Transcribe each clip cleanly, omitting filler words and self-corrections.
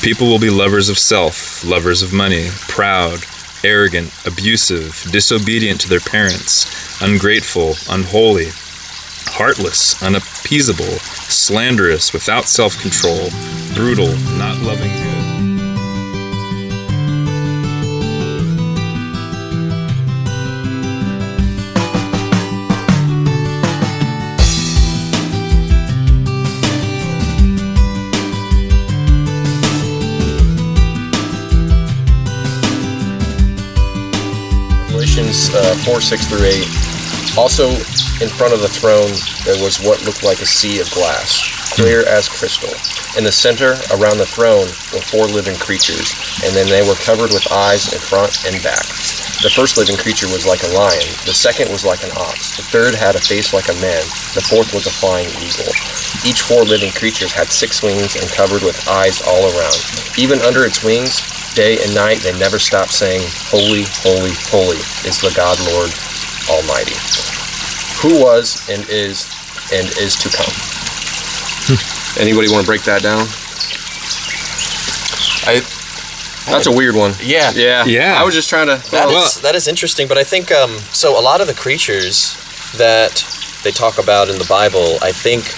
people will be lovers of self, lovers of money, proud, arrogant, abusive, disobedient to their parents, ungrateful, unholy, heartless, unappeasable, slanderous, without self-control, brutal, not loving good. Revelations 4:6-8. Also, in front of the throne, there was what looked like a sea of glass, clear as crystal. In the center, around the throne, were 4 living creatures, and then they were covered with eyes in front and back. The first living creature was like a lion, the second was like an ox, the third had a face like a man, the fourth was a flying eagle. Each 4 living creatures had 6 wings and covered with eyes all around. Even under its wings, day and night, they never stopped saying, "Holy, holy, holy is the God Lord Almighty, who was and is to come." Anybody want to break that down? That's a weird one. Yeah. I was just trying to. That is interesting, but I think so. A lot of the creatures that they talk about in the Bible, I think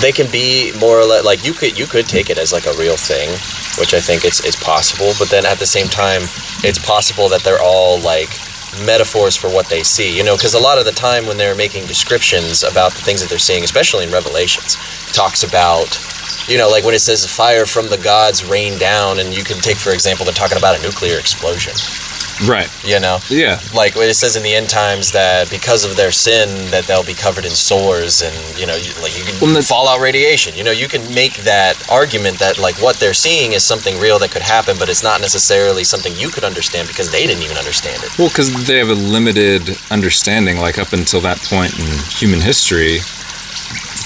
they can be more or less like you could take it as like a real thing, which I think it's possible. But then at the same time, it's possible that they're all like metaphors for what they see, because a lot of the time when they're making descriptions about the things that they're seeing, especially in Revelations, it talks about, like when it says fire from the gods rain down, and you can take, for example, they're talking about a nuclear explosion. Right. Yeah. Like when it says in the end times that because of their sin that they'll be covered in sores and, you can fallout radiation. You can make that argument that like what they're seeing is something real that could happen, but it's not necessarily something you could understand because they didn't even understand it. Well, because they have a limited understanding, like up until that point in human history,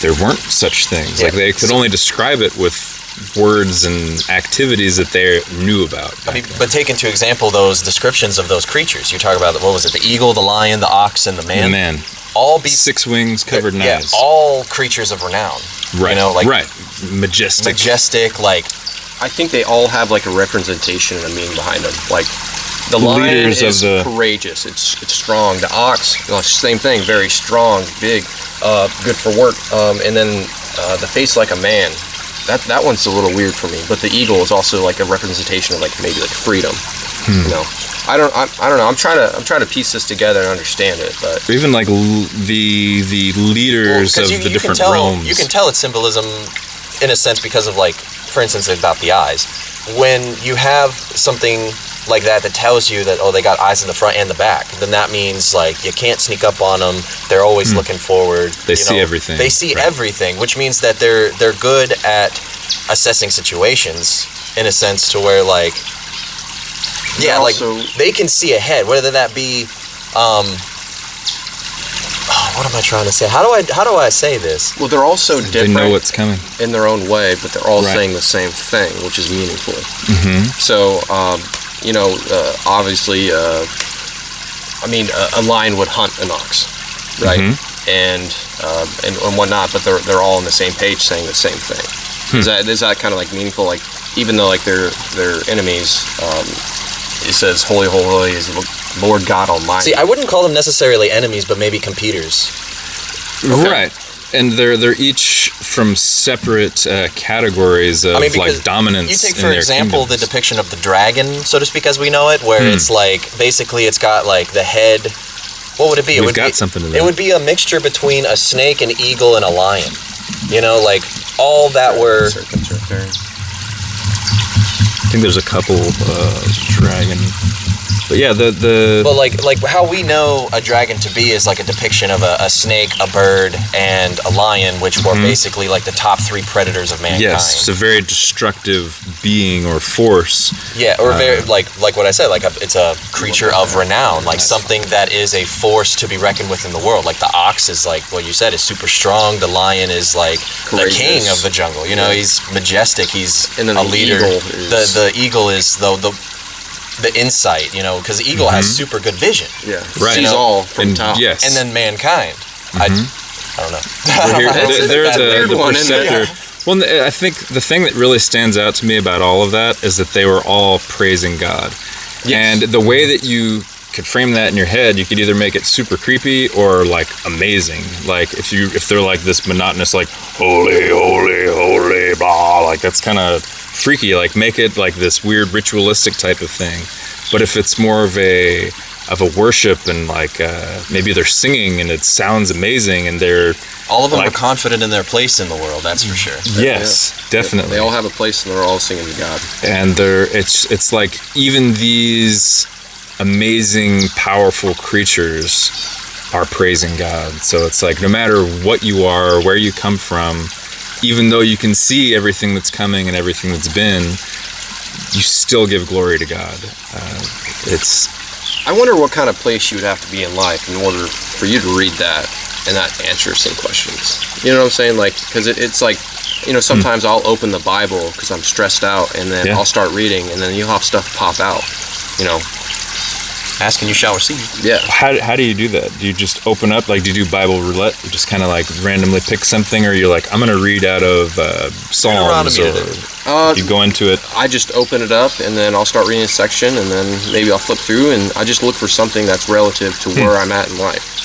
there weren't such things. Yeah. Like they could only describe it with words and activities that they knew about. But take into example those descriptions of those creatures. You talk about, what was it, the eagle, the lion, the ox, and the man? The man. All 6 wings, covered in eyes. All creatures of renown. Right, right. Majestic, like... I think they all have like a representation and a meaning behind them. Like, the lion is courageous, it's strong. The ox, same thing, very strong, big, good for work. And then the face like a man. That one's a little weird for me, but the eagle is also like a representation of like maybe like freedom. I don't know. I'm trying to piece this together and understand it, but or even like the leaders of the different realms. You can tell it's symbolism in a sense because of like, for instance, about the eyes. When you have something like that tells you that they got eyes in the front and the back, then that means like you can't sneak up on them. They're always looking forward. They see everything. They see everything, which means that they're good at assessing situations in a sense to where like they can see ahead, whether that be what am I trying to say? How do I say this? Well, they're also different. They know what's coming in their own way, but they're all saying the same thing, which is meaningful. So obviously, a lion would hunt an ox, right? And whatnot, but they're all on the same page saying the same thing. Is that kind of like meaningful? Like, even though like they're enemies, it says "Holy, holy, holy is the Lord God Almighty." See, I wouldn't call them necessarily enemies, but maybe competitors. Okay. Right. And they're each from separate categories of like dominance. You take, for example, the depiction of the dragon, so to speak, as we know it, where it's like basically it's got like the head. What would it be? We've got something to that. It would be a mixture between a snake, an eagle, and a lion. Like all that were. I think there's a couple dragon. But yeah, But like how we know a dragon to be is like a depiction of a snake, a bird, and a lion, which were basically like the top 3 predators of mankind. Yes, it's a very destructive being or force. Yeah, or very like what I said, like it's a creature of renown, like something that is a force to be reckoned with in the world. Like the ox is like what you said is super strong. The lion is like the king of the jungle. He's majestic. He's a leader. The eagle is the insight, because the eagle has super good vision. Yeah, right. Sees all from top. Yes. And then mankind. I don't know. They're the perceptor. Well, I think the thing that really stands out to me about all of that is that they were all praising God. Yes. And the way that you could frame that in your head, you could either make it super creepy or like amazing. Like if they're like this monotonous, like holy, holy, holy, blah, like that's kind of freaky. Like make it like this weird ritualistic type of thing. But if it's more of a worship and like maybe they're singing and it sounds amazing and they're all of them like, are confident in their place in the world. That's for sure. Yes, definitely. They all have a place and they're all singing to God. And it's like even these amazing, powerful creatures are praising God. So it's like no matter what you are or where you come from, even though you can see everything that's coming and everything that's been, you still give glory to God. I wonder what kind of place you would have to be in life in order for you to read that and not answer some questions. You know what I'm saying? Like, because it's like, you know, sometimes I'll open the Bible because I'm stressed out, and then I'll start reading, and then you'll have stuff pop out, you know. Ask and you shall receive. Yeah. How do you do that? Do you just open up, like, do you do Bible roulette? You just kind of like randomly pick something, or you're like, I'm going to read out of Psalms, or you go into it? I just open it up, and then I'll start reading a section, and then maybe I'll flip through, and I just look for something that's relative to where I'm at in life.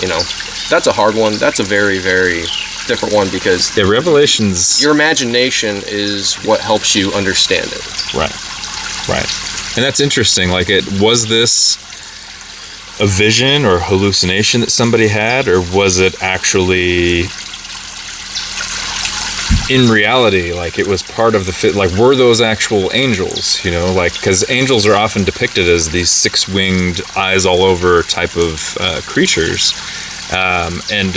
You know, that's a hard one. That's a very, very different one, because Revelations, your imagination is what helps you understand it. Right. And that's interesting. Like, was this a vision or hallucination that somebody had, or was it actually in reality? Like, it was part of the like, were those actual angels? You know, like, because angels are often depicted as these six-winged, eyes all over type of creatures, and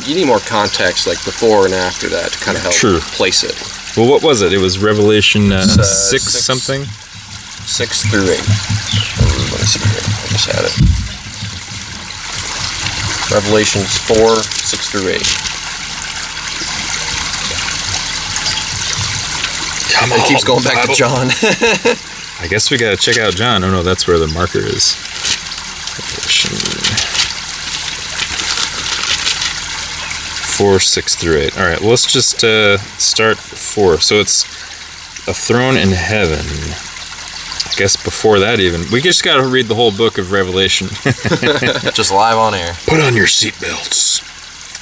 you need more context, like before and after that, to kind of help place it. Well, what was it? It was Revelation 6 something. 6 through 8. Let me see here. I just had it. Revelations 4, 6 through 8. Come on, it keeps going back to John. I guess we gotta check out John. Oh no, that's where the marker is. Revelation 4, 6 through 8. All right, well, let's just start 4. So it's a throne in heaven. I guess before that even, we just got to read the whole book of Revelation. Just live on air. Put on your seatbelts.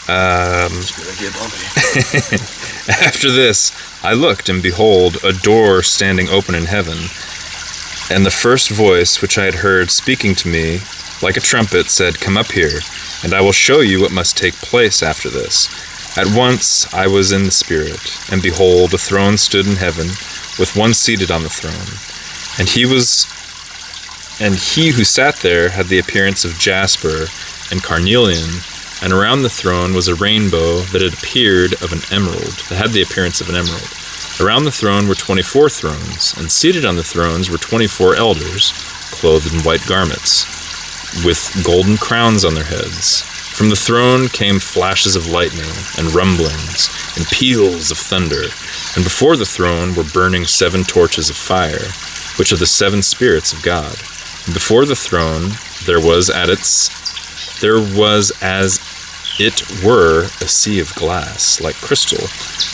It's gonna get bumpy. After this, I looked, and behold, a door standing open in heaven. And the first voice which I had heard speaking to me, like a trumpet, said, "Come up here, and I will show you what must take place after this." At once I was in the Spirit, and behold, a throne stood in heaven, with one seated on the throne. And he who sat there had the appearance of jasper and carnelian, and around the throne was a rainbow that had appeared of an emerald, that had the appearance of an emerald. Around the throne were 24 thrones, and seated on the thrones were 24 elders, clothed in white garments, with golden crowns on their heads. From the throne came flashes of lightning, and rumblings, and peals of thunder. And before the throne were burning 7 torches of fire, which are the 7 spirits of God. And before the throne there was as it were a sea of glass, like crystal.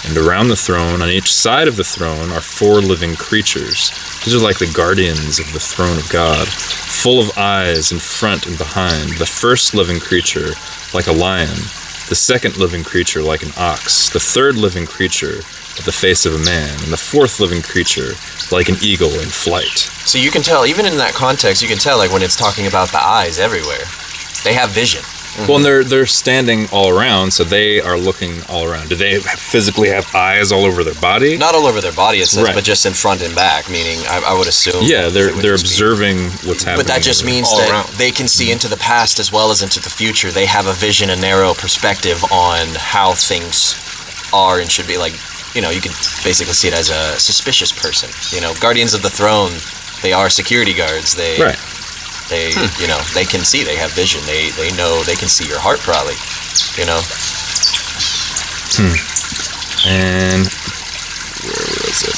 And around the throne, on each side of the throne, are 4 living creatures. These are like the guardians of the throne of God, full of eyes in front and behind. The first living creature like a lion, the second living creature like an ox, the third living creature with the face of a man, and the fourth living creature like an eagle in flight. So you can tell, even in that context, you can tell, like, when it's talking about the eyes everywhere, they have vision. Well, and they're standing all around, so they are looking all around. Do they physically have eyes all over their body? Not all over their body, it says, but just in front and back, meaning I would assume. Yeah, they're observing what's happening. But that just means that they can see into the past as well as into the future. They have a vision, a narrow perspective on how things are and should be. Like, you know, you could basically see it as a suspicious person. You know, guardians of the throne, they are security guards. They you know, they can see, they have vision. They know, they can see your heart probably, you know. And where was it?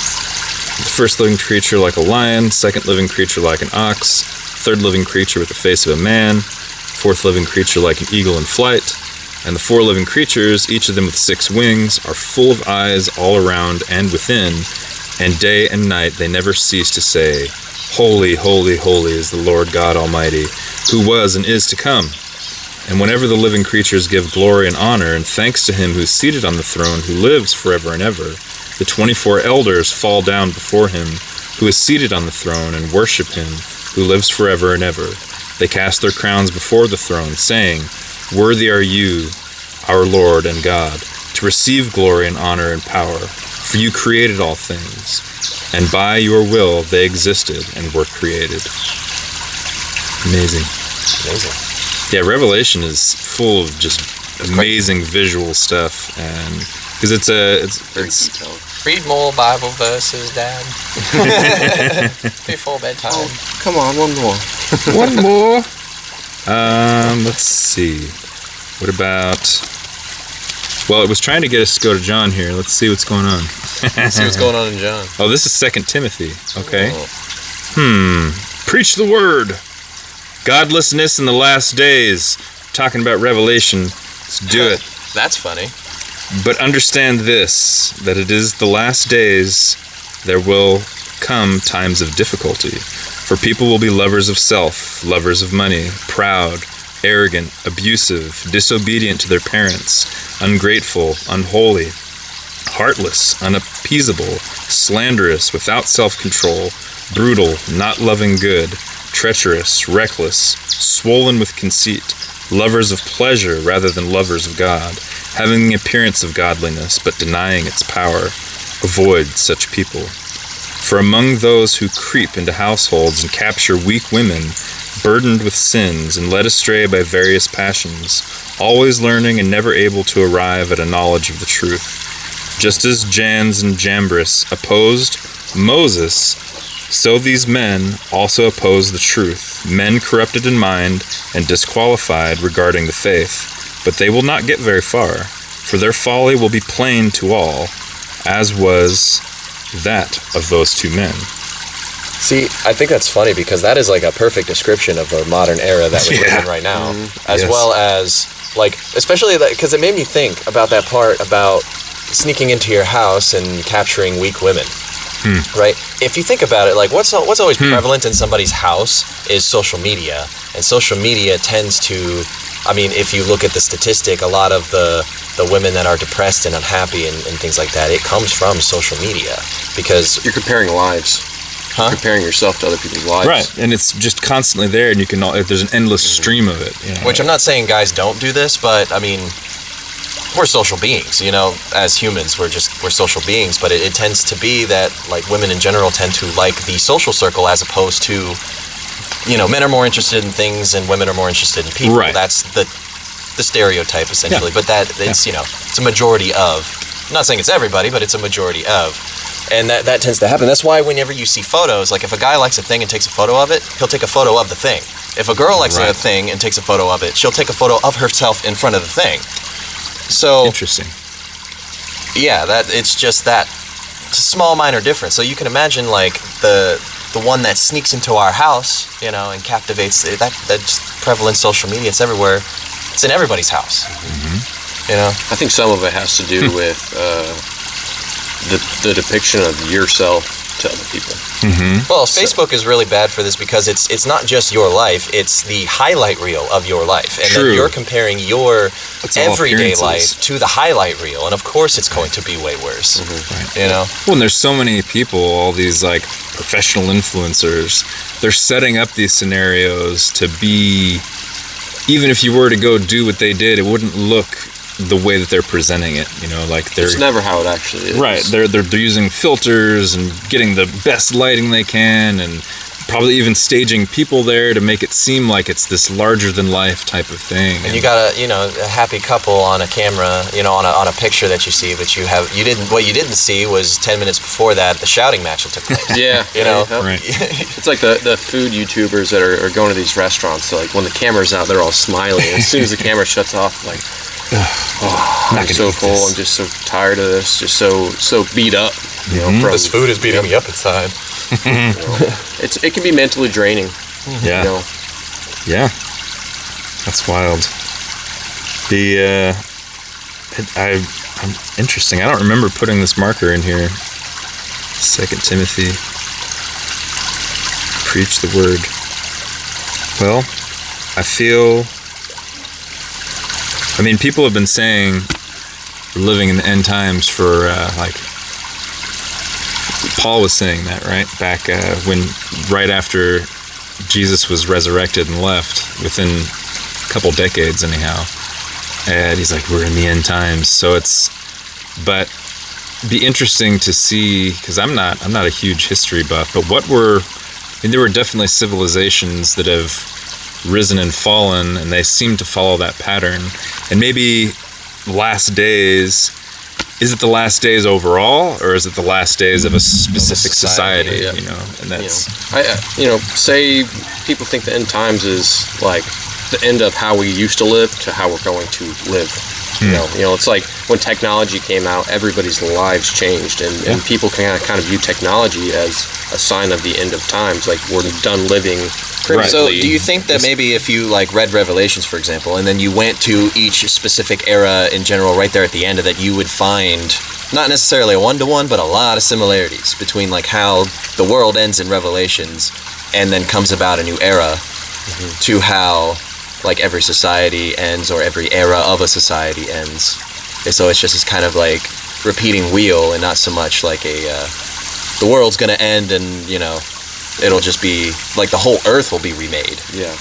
The first living creature like a lion, second living creature like an ox, third living creature with the face of a man, fourth living creature like an eagle in flight. And the 4 living creatures, each of them with 6 wings, are full of eyes all around and within, and day and night they never cease to say, Holy, holy, holy is the Lord God Almighty, who was and is to come. And whenever the living creatures give glory and honor and thanks to him who is seated on the throne, who lives forever and ever, the 24 elders fall down before him who is seated on the throne and worship him who lives forever and ever. They cast their crowns before the throne, saying, Worthy are you, our Lord and God, to receive glory and honor and power, for you created all things, and by your will they existed and were created. Amazing. Amazing. Yeah, Revelation is full of just amazing visual stuff, and because it's detailed. Read more Bible verses, Dad. Before bedtime. Oh, come on, one more. One more. Let's see. What about? Well, it was trying to get us to go to John here. Let's see what's going on. Let's see what's going on in John. Oh, this is 2 Timothy. Okay. Oh. Preach the word. Godlessness in the last days. Talking about Revelation. Let's do it. That's funny. But understand this, that it is the last days, there will come times of difficulty. For people will be lovers of self, lovers of money, proud, arrogant, abusive, disobedient to their parents, ungrateful, unholy, heartless, unappeasable, slanderous, without self-control, brutal, not loving good, treacherous, reckless, swollen with conceit, lovers of pleasure rather than lovers of God, having the appearance of godliness but denying its power. Avoid such people. For among those who creep into households and capture weak women, burdened with sins and led astray by various passions, always learning and never able to arrive at a knowledge of the truth. Just as Jannes and Jambres opposed Moses, so these men also oppose the truth, men corrupted in mind and disqualified regarding the faith. But they will not get very far, for their folly will be plain to all, as was that of those 2 men. See, I think that's funny because that is like a perfect description of a modern era that we live in right now, as well as, like, especially because it made me think about that part about sneaking into your house and capturing weak women. Right? If you think about it, like what's always prevalent in somebody's house is social media, and social media tends to, I mean, if you look at the statistic, a lot of the women that are depressed and unhappy and things like that, it comes from social media because You're comparing lives. Huh? You're comparing yourself to other people's lives. Right, and it's just constantly there, and you can. There's an endless stream of it. You know? Which I'm not saying guys don't do this, but I mean, we're social beings, you know, as humans, we're social beings, but it tends to be that, like, women in general tend to like the social circle as opposed to, you know, men are more interested in things and women are more interested in people. Right. That's the stereotype, essentially, but it's, you know, it's a majority of, I'm not saying it's everybody, but it's a majority of, and that tends to happen. That's why whenever you see photos, like if a guy likes a thing and takes a photo of it, he'll take a photo of the thing. If a girl likes a thing and takes a photo of it, she'll take a photo of herself in front of the thing. So interesting. Yeah, it's just that small minor difference. So you can imagine like the one that sneaks into our house, you know, and captivates that's prevalent social media. It's everywhere. It's in everybody's house. You know. I think some of it has to do with the depiction of yourself to other people. Well, Facebook is really bad for this because it's not just your life; it's the highlight reel of your life, and then you're comparing your everyday life to the highlight reel, and of course, it's going to be way worse. You know. Well, and there's so many people, all these like professional influencers. They're setting up these scenarios to be. Even if you were to go do what they did, it wouldn't look the way that they're presenting it, you know, like it's never how it actually is. Right, they're using filters and getting the best lighting they can, and probably even staging people there to make it seem like it's this larger than life type of thing. And you got a happy couple on a camera, you know, on a picture that you see, but what you didn't see was 10 minutes before that the shouting match that took place. Yeah, you know, right. It's like the food YouTubers that are going to these restaurants. So like when the camera's out, they're all smiling. As soon as the camera shuts off, like, I'm so full. I'm just so tired of this. Just so beat up. You know, this food is beating me up inside. You know, it can be mentally draining. Yeah. You know? Yeah. That's wild. The I'm interesting. I don't remember putting this marker in here. 2 Timothy. Preach the word. Well, I mean, people have been saying we're living in the end times for Paul was saying that, right? Back right after Jesus was resurrected and left, within a couple decades anyhow. And he's like, we're in the end times. So but be interesting to see, because I'm not a huge history buff, but there were definitely civilizations that have risen and fallen, and they seem to follow that pattern. And maybe last days, is it the last days overall, or is it the last days of a specific society? Yeah. And that's say people think the end times is like the end of how we used to live to how we're going to live. It's like when technology came out, everybody's lives changed, and people can kind of view technology as a sign of the end of times. Like, we're done living primitively. Right. So do you think that maybe if you read Revelations, for example, and then you went to each specific era in general right there at the end of that, you would find not necessarily a one-to-one, but a lot of similarities between how the world ends in Revelations and then comes about a new era to how every society ends, or every era of a society ends. And so it's just this kind of repeating wheel, and not so much the world's gonna end and it'll just be the whole earth will be remade. Yeah.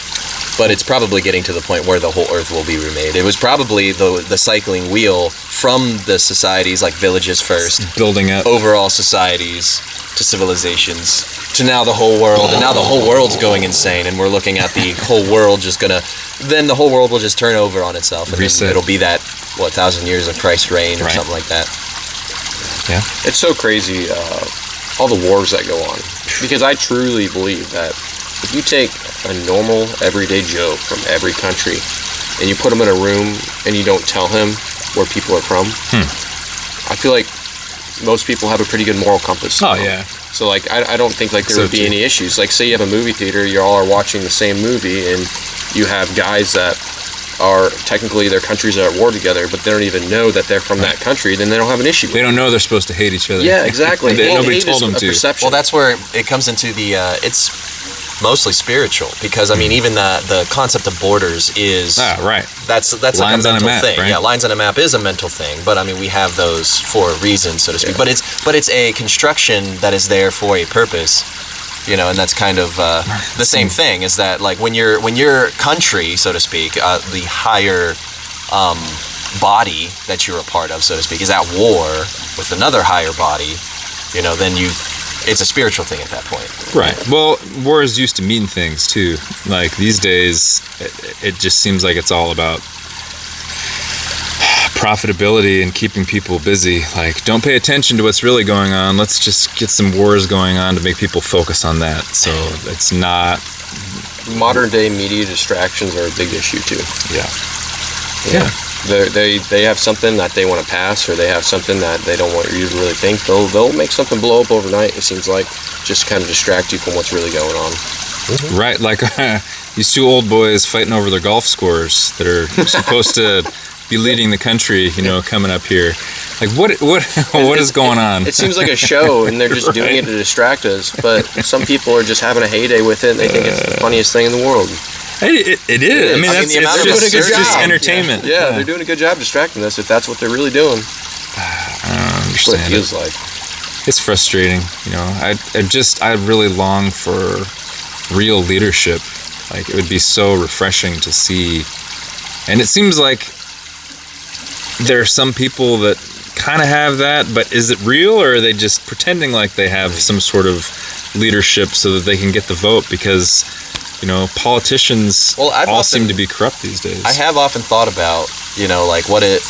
But it's probably getting to the point where the whole earth will be remade. It was probably the cycling wheel from the societies, villages first, building up overall societies, to civilizations, to now the whole world, and now the whole world's going insane, and we're looking at the whole world then the whole world will just turn over on itself, and then it'll be that 1,000 years of Christ's reign or something like that. Yeah, it's so crazy, all the wars that go on, because I truly believe that if you take a normal everyday Joe from every country and you put him in a room and you don't tell him where people are from, I feel like most people have a pretty good moral compass. Oh yeah. So I don't think there would be any issues. Say you have a movie theater, you all are watching the same movie, and you have guys that are technically their countries are at war together, but they don't even know that they're from that country. Then they don't have an issue. They don't know they're supposed to hate each other. Yeah, exactly. Nobody told them to. Perception. Well, that's where it comes into the. It's mostly spiritual, because even the concept of borders is right. That's lines a mental on a map, thing. Right? Yeah, lines on a map is a mental thing, but we have those for a reason, so to speak. Yeah. But it's a construction that is there for a purpose, and that's kind of the same thing. Is that when your country, so to speak, the higher body that you're a part of, so to speak, is at war with another higher body, then it's a spiritual thing at that point. Right. Well, wars used to mean things too. These days, it just seems like it's all about profitability and keeping people busy. Don't pay attention to what's really going on. Let's just get some wars going on to make people focus on that. So it's not. Modern day media distractions are a big issue too. Yeah. They have something that they want to pass, or they have something that they don't want you to really think. They'll make something blow up overnight, it seems like, just to kind of distract you from what's really going on. Mm-hmm. Right, these two old boys fighting over their golf scores that are supposed to be leading the country, coming up here. What is going on? It seems like a show, and they're just doing it to distract us, but some people are just having a heyday with it, and they think it's the funniest thing in the world. It is. It's just entertainment. Yeah, they're doing a good job distracting us if that's what they're really doing. I don't understand. What it feels like. It's frustrating. I really long for real leadership. It would be so refreshing to see. And it seems like there are some people that kind of have that, but is it real, or are they just pretending like they have some sort of leadership so that they can get the vote? Because politicians seem to be corrupt these days. I have often thought about, what it...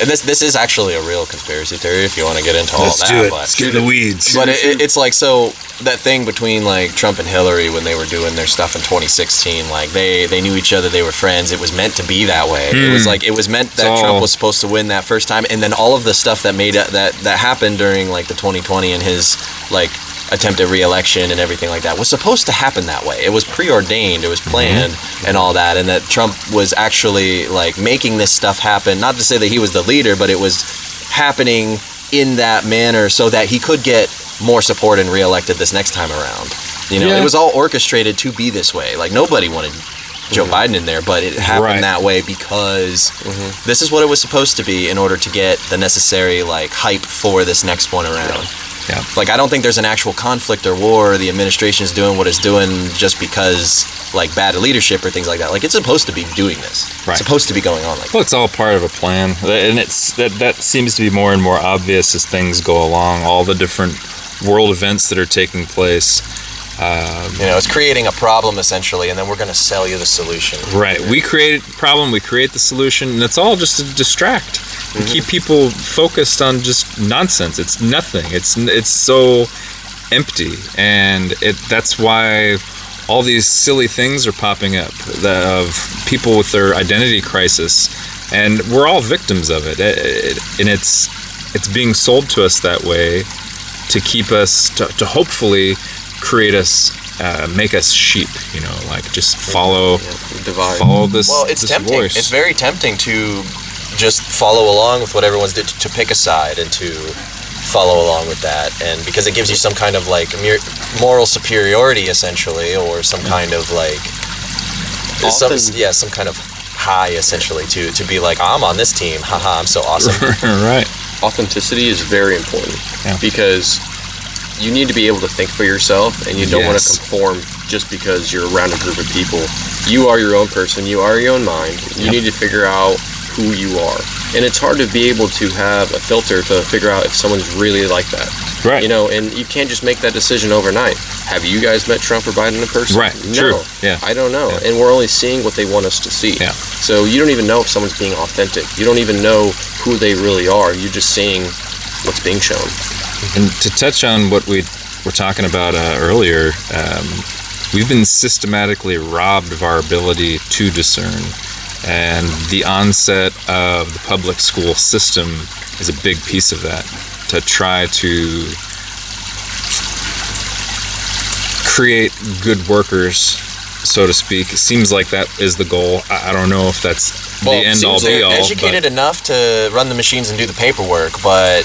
And this is actually a real conspiracy theory if you want to get into all that. Let's do it. Let's get in the weeds. But it's so that thing between Trump and Hillary when they were doing their stuff in 2016, they knew each other, they were friends. It was meant to be that way. It was meant that Trump was supposed to win that first time, and then all of the stuff that made it, that happened during the 2020 and his attempt at re-election and everything like that was supposed to happen that way. It was preordained, it was planned, and all that, and that Trump was actually like making this stuff happen. Not to say that he was the leader, but it was happening in that manner so that he could get more support and re-elected this next time around. You know, it was all orchestrated to be this way. Like, nobody wanted Joe Biden in there, but it happened that way because this is what it was supposed to be in order to get the necessary like hype for this next one around. Yeah. Like, I don't think there's an actual conflict or war. The administration is doing what it's doing just because, like, bad leadership or things like that. Like, it's supposed to be doing this. Right. It's supposed to be going on like Well, it's all part of a plan, and that seems to be more and more obvious as things go along. All the different world events that are taking place. You know, it's creating a problem essentially, and then we're going to sell you the solution. Right. We create a problem, we create the solution, and it's all just to distract and keep people focused on just nonsense. It's nothing. It's so empty, and that's why all these silly things are popping up of people with their identity crisis, and we're all victims of it. And it's being sold to us that way to keep us to hopefully create us, make us sheep, you know, like just follow this. Well, it's this tempting. voice. It's very tempting to just follow along with what everyone's did, to pick a side and to follow along with that, and because it gives you some kind of like moral superiority essentially, or some kind of like some kind of high essentially to be like, I'm on this team, haha, I'm so awesome. Right. Authenticity is very important because you need to be able to think for yourself, and you don't want to conform just because you're around a group of people. You are your own person. You are your own mind. You need to figure out who you are. And it's hard to be able to have a filter to figure out if someone's really like that. Right. You know, and you can't just make that decision overnight. Have you guys met Trump or Biden in person? Right. No. True. Yeah. I don't know. Yeah. And we're only seeing what they want us to see. Yeah. So you don't even know if someone's being authentic. You don't even know who they really are. You're just seeing what's being shown. And to touch on what we were talking about earlier, we've been systematically robbed of our ability to discern. And the onset of the public school system is a big piece of that, to try to create good workers, so to speak. It seems like that is the goal. I don't know if that's the end-all be-all. Educated enough to run the machines and do the paperwork, but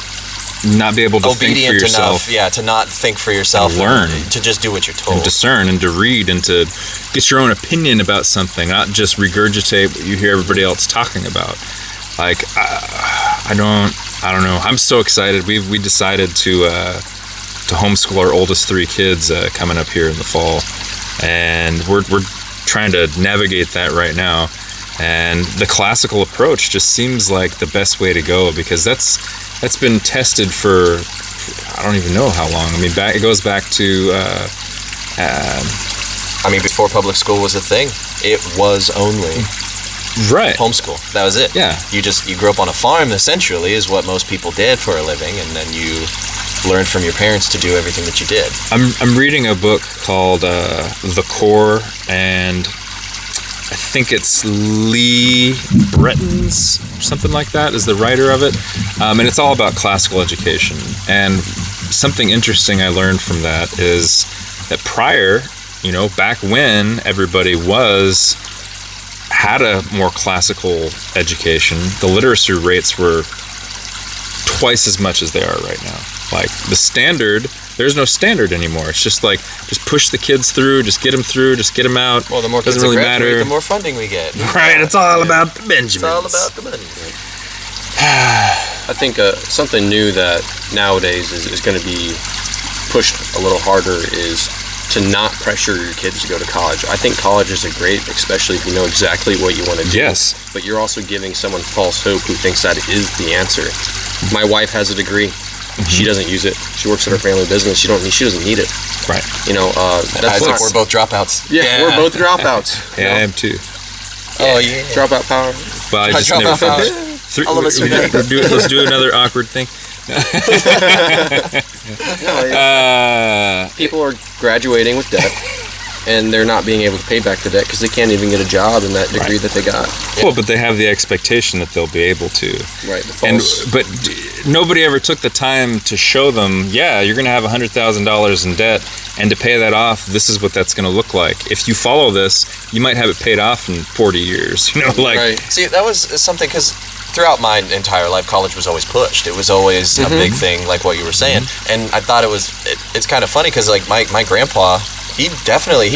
not be able to think for yourself. Enough, to not think for yourself. And learn. To just do what you're told. And discern and to read and to get your own opinion about something, not just regurgitate what you hear everybody else talking about. Like, I don't know. I'm so excited. We decided to homeschool our oldest 3 kids coming up here in the fall. And we're trying to navigate that right now. And the classical approach just seems like the best way to go, because that's been tested for I don't even know how long. I mean, it goes back to before public school was a thing, it was only homeschool. That was it. Yeah. You grew up on a farm essentially, is what most people did for a living, and then you learned from your parents to do everything that you did. I'm reading a book called The Core, and I think it's Lee Breton's, something like that, is the writer of it. And it's all about classical education. And something interesting I learned from that is that prior, back when everybody had a more classical education, the literacy rates were twice as much as they are right now. Like, the standard, there's no standard anymore. It's just like, just push the kids through, just get them through, just get them out. Well, the more kids doesn't really matter. The more funding we get. Right, it's all about the Benjamins. It's all about the money. I think something new that nowadays is going to be pushed a little harder is to not pressure your kids to go to college. I think college is great, especially if you know exactly what you want to do. Yes. But you're also giving someone false hope who thinks that is the answer. My wife has a degree. She doesn't use it. She works in her family business. She doesn't need it. Right. That's like we're both dropouts. Yeah, we're both dropouts. Yeah, I am too. Oh yeah. Dropout power. Well, I just never finished. All of us Let's do another awkward thing. People are graduating with debt. and they're not being able to pay back the debt because they can't even get a job in that degree that they got. Well, but they have the expectation that they'll be able to. Right. But nobody ever took the time to show them, yeah, you're going to have $100,000 in debt, and to pay that off, this is what that's going to look like. If you follow this, you might have it paid off in 40 years. Right. See, that was something, because throughout my entire life, college was always pushed. It was always a big thing, like what you were saying. And I thought it's kind of funny because, like, my grandpa, he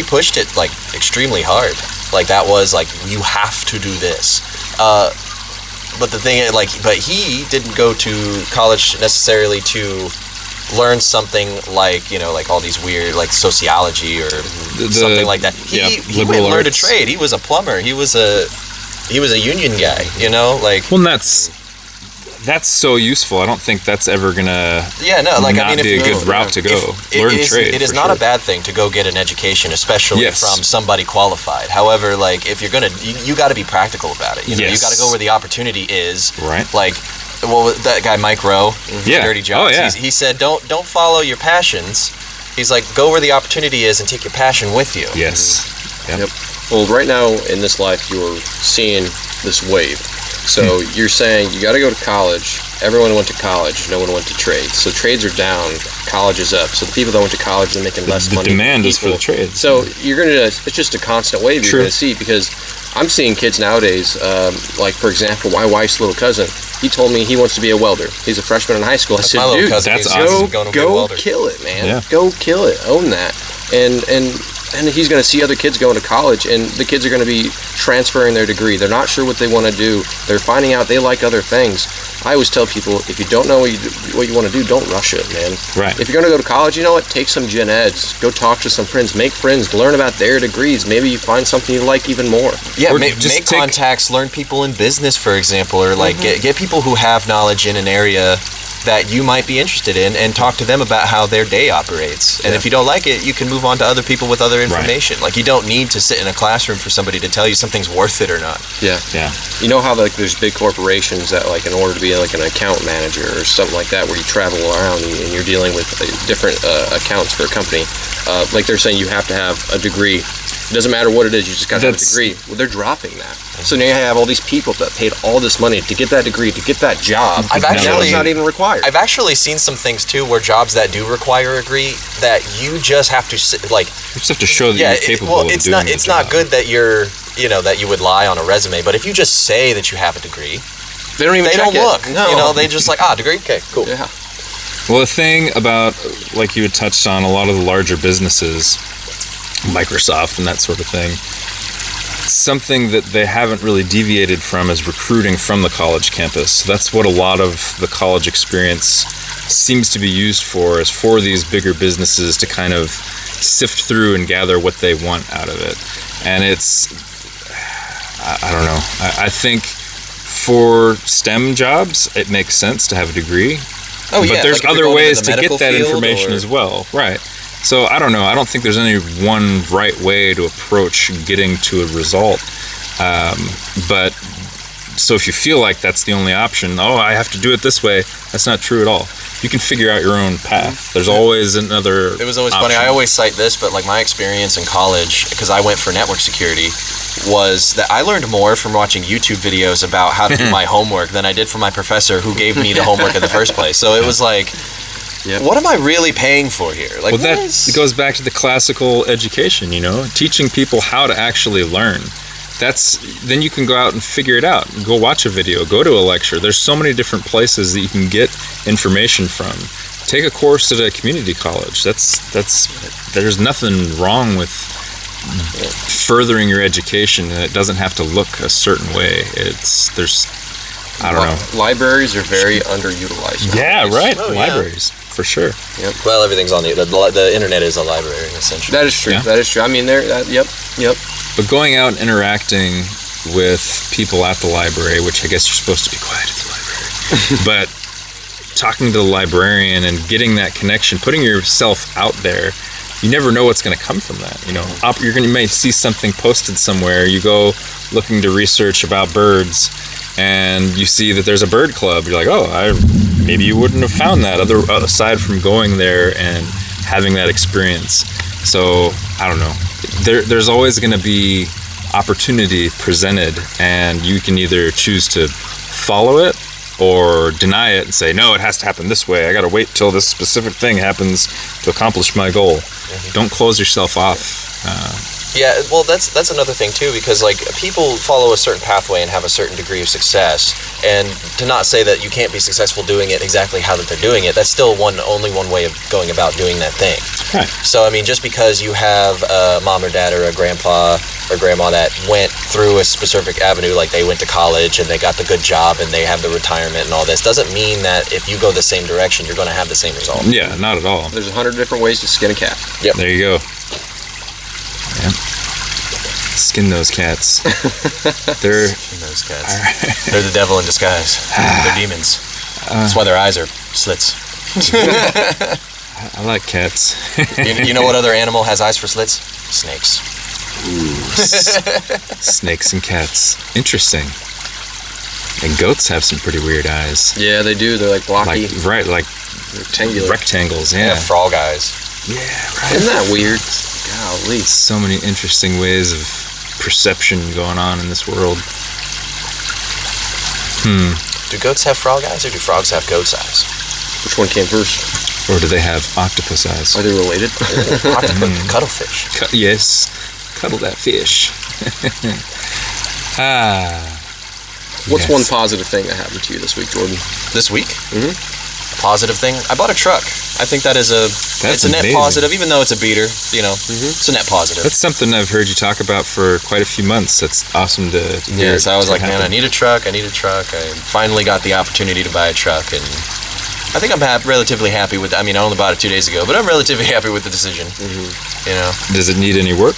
pushed it, like, extremely hard. Like, that was like, you have to do this. But the thing, like, but he didn't go to college necessarily to learn something like, like all these weird, like, sociology or something like that. He went and learned a trade. He was a plumber. He was a union guy, like. Well, and that's so useful. I don't think that's ever gonna be a good route to go. Learn a trade. It is not a bad thing to go get an education, especially from somebody qualified. However, like, if you're gonna, you got to be practical about it. You got to go where the opportunity is. Right. Like, that guy Mike Rowe, Dirty Jobs. Oh, yeah. He said, don't follow your passions. He's like, go where the opportunity is and take your passion with you. Yes. Yep. Well, right now in this life, you're seeing this wave. So you're saying you got to go to college. Everyone went to college. No one went to trades. So trades are down. College is up. So the people that went to college are making less money. The demand is for the trades. So it's just a constant wave you're going to see, because I'm seeing kids nowadays, like, for example, my wife's little cousin, he told me he wants to be a welder. He's a freshman in high school. I said, dude, that's awesome. Go kill it, man. Yeah. Go kill it. Own that. And he's going to see other kids going to college, and the kids are going to be transferring their degree. They're not sure what they want to do. They're finding out they like other things. I always tell people, if you don't know what you want to do, don't rush it, man. Right. If you're going to go to college, you know what? Take some gen eds. Go talk to some friends. Make friends. Learn about their degrees. Maybe you find something you like even more. Yeah, make contacts. Learn people in business, for example, or like get people who have knowledge in an area that you might be interested in, and talk to them about how their day operates. And if you don't like it, you can move on to other people with other information. Like, you don't need to sit in a classroom for somebody to tell you something's worth it or not. Yeah. You know how, like, there's big corporations that, like, in order to be like an account manager or something like that, where you travel around and you're dealing with different accounts for a company, like, they're saying you have to have a degree. It doesn't matter what it is, you just got to have a degree. Well, they're dropping that. So now you have all these people that paid all this money to get that degree, to get that job. Now it's not even required. I've actually seen some things too, where jobs that do require a degree, that you just have to like. You just have to show that you're capable of doing the job. It's not good that you're, that you would lie on a resume. But if you just say that you have a degree, they don't even check it. Look. No. They just like, degree, okay, cool. Yeah. Well, the thing about, like you had touched on, a lot of the larger businesses, Microsoft and that sort of thing, something that they haven't really deviated from is recruiting from the college campus. So that's what a lot of the college experience seems to be used for, is for these bigger businesses to kind of sift through and gather what they want out of it. And it's, I don't know, I think for STEM jobs, it makes sense to have a degree. But there's like other ways to get that information as well. Right. So I don't know. I don't think there's any one right way to approach getting to a result. But so if you feel like that's the only option, I have to do it this way, that's not true at all. You can figure out your own path. There's always another It was always option. funny. I always cite this, but like my experience in college, because I went for network security, was that I learned more from watching YouTube videos about how to do my homework than I did from my professor who gave me the homework in the first place. So it was like, what am I really paying for here? Like, it goes back to the classical education, teaching people how to actually learn. Then you can go out and figure it out. Go watch a video, go to a lecture. There's so many different places that you can get information from. Take a course at a community college. There's nothing wrong with furthering your education, and it doesn't have to look a certain way. I don't know. Libraries are very underutilized. Yeah, right. Libraries, for sure. Yep. Well, everything's on the internet is a library, essentially. That is true. Yeah. That is true. I mean, yep. But going out and interacting with people at the library, which I guess you're supposed to be quiet at the library, but talking to the librarian and getting that connection, putting yourself out there, you never know what's going to come from that. You may see something posted somewhere. You go looking to research about birds, and you see that there's a bird club. You're like, maybe you wouldn't have found that aside from going there and having that experience. So I don't know. There's always going to be opportunity presented, and you can either choose to follow it or deny it and say, no, it has to happen this way. I got to wait till this specific thing happens to accomplish my goal. Don't close yourself off. Yeah, well, that's another thing too, because like people follow a certain pathway and have a certain degree of success, and to not say that you can't be successful doing it exactly how that they're doing it, that's still only one way of going about doing that thing. Right. So I mean, just because you have a mom or dad or a grandpa or grandma that went through a specific avenue, like they went to college and they got the good job and they have the retirement and all this, doesn't mean that if you go the same direction, you're going to have the same result. Yeah, not at all. There's 100 different ways to skin a cat. Yep. There you go. Yeah. Skin those cats. They're Skin those cats. They're the devil in disguise. They're demons. That's why their eyes are slits. I like cats. You know what other animal has eyes for slits? Snakes. Snakes and cats. Interesting. And goats have some pretty weird eyes. Yeah, they do. They're like blocky, Like rectangular. rectangles. Yeah, Yeah. frog eyes. Yeah, right. Isn't that weird? Golly. So many interesting ways of perception going on in this world. Do goats have frog eyes or do frogs have goat's eyes? Which one came first? Or do they have octopus eyes? Are they related? Octopus, cuttlefish. Yes. Cuddle that fish. What's Yes. one positive thing that happened to you this week, Jordan? This week? Mhm. A positive thing? I bought a truck. I think that is it's a net amazing. positive, even though it's a beater, it's a net positive. That's something I've heard you talk about for quite a few months. That's awesome to hear. Yes, I was to like, man, I happen. need a truck. I finally got the opportunity to buy a truck, and I think I'm relatively happy with. I mean, I only bought it 2 days ago, but I'm relatively happy with the decision. You know, Does it need any work?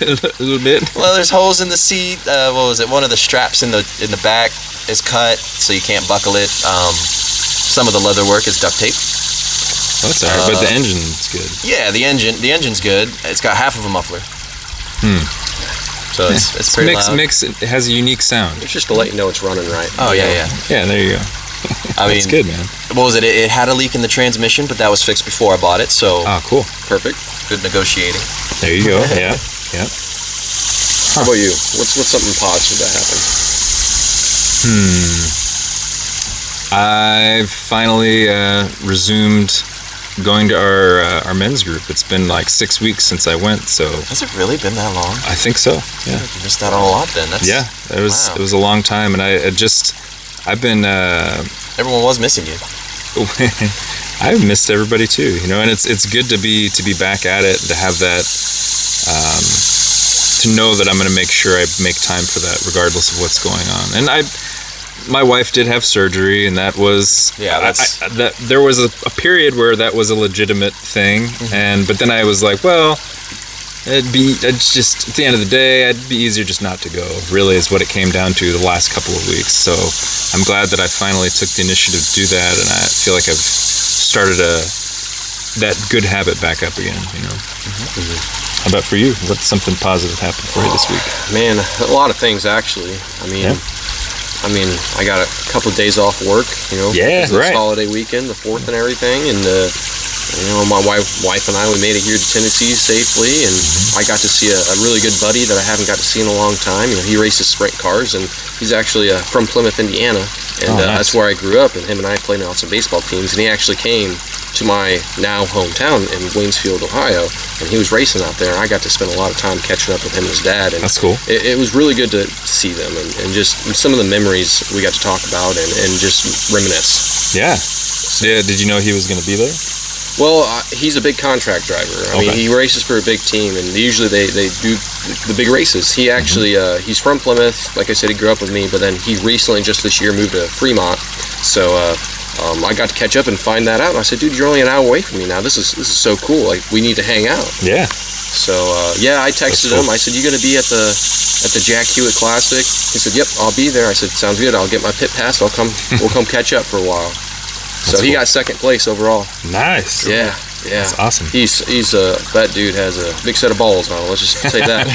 A little bit. well, there's holes in the seat. What was it? One of the straps in the back is cut, so you can't buckle it. Some of the leather work is duct tape. That's alright, but the engine's good. Yeah, the engine's good. It's got half of a muffler. So it's pretty loud. It has a unique sound. It's just to let you know it's running right. Oh yeah. Yeah, there you go. I That's mean, good, man. what was it? It had a leak in the transmission, but that was fixed before I bought it. So Oh, cool. Perfect. good negotiating. There you go. Yeah. Yeah. How about you? What's something positive that happened? I've finally resumed going to our men's group. It's been like 6 weeks since I went, so Has it really been that long? I think so. Yeah. You missed out on a lot then. That's, Yeah. It was wow. it was a long time, and I've been Everyone was missing you. I've missed everybody too, and it's good to be back at it and to have that to know that I'm going to make sure I make time for that regardless of what's going on. And my wife did have surgery, and that was there was a period where that was a legitimate thing, but then I was like, well, it's just at the end of the day, it'd be easier just not to go. Really, is what it came down to the last couple of weeks. So I'm glad that I finally took the initiative to do that, and I feel like I've started that good habit back up again. How about for you? What's something positive happened for you this week? Man, a lot of things actually. I mean, I got a couple of days off work. Yeah, it's right. holiday weekend, the 4th and everything, and my wife and I, we made it here to Tennessee safely, and I got to see a really good buddy that I haven't got to see in a long time. He races sprint cars, and he's actually from Plymouth, Indiana, and nice. that's where I grew up. And him and I played on some baseball teams, and he actually came to my now hometown in Waynesfield, Ohio, and he was racing out there. And I got to spend a lot of time catching up with him and his dad, and That's cool. It was really good to see them, and just some of the memories we got to talk about and just reminisce. Yeah. Yeah. Did you know he was going to be there? Well, he's a big contract driver. I mean, he races for a big team, and usually they do the big races. He actually, he's from Plymouth. Like I said, he grew up with me, but then he recently, just this year, moved to Fremont. So I got to catch up and find that out. And I said, dude, you're only an hour away from me now. This is so cool. Like, we need to hang out. Yeah. So I texted him. I said, you going to be at the Jack Hewitt Classic? He said, yep, I'll be there. I said, sounds good. I'll get my pit pass. We'll come catch up for a while. So he got second place overall. Nice. Yeah. Yeah, That's awesome. He's that dude has a big set of balls on. Let's just say that.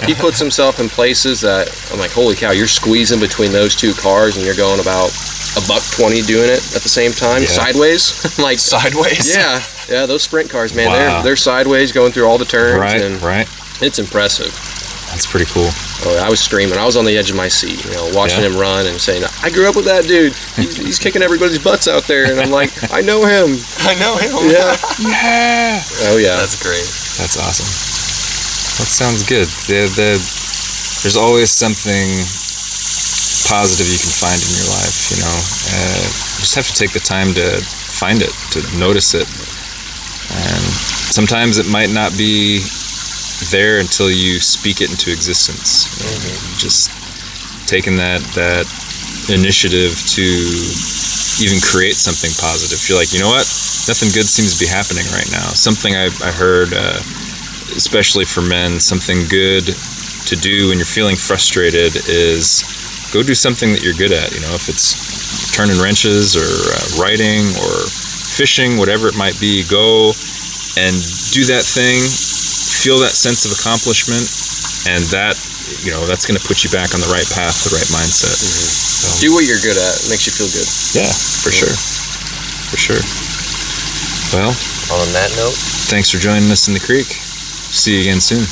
He puts himself in places that I'm like, holy cow! You're squeezing between those two cars, and you're going about $120 doing it at the same time, sideways. Like Sideways. Yeah. Those sprint cars, man, Wow. they're sideways going through all the turns, and Right. it's impressive. That's pretty cool. Oh, I was screaming. I was on the edge of my seat, watching him run and saying, I grew up with that dude. He's kicking everybody's butts out there. And I'm like, I know him. I know him. Yeah. Yeah. Oh, yeah. That's great. That's awesome. That sounds good. There's always something positive you can find in your life, you just have to take the time to find it, to notice it. And sometimes it might not be there until you speak it into existence. Just taking that initiative to even create something positive. You're like, you know what? Nothing good seems to be happening right now. Something I heard, especially for men, something good to do when you're feeling frustrated is go do something that you're good at. If it's turning wrenches or writing or fishing, whatever it might be, go and do that thing. Feel that sense of accomplishment, and that's going to put you back on the right path, the right mindset. Do what you're good at. It makes you feel good. Yeah, for sure. Well, On that note, thanks for joining us in the creek. See you again soon.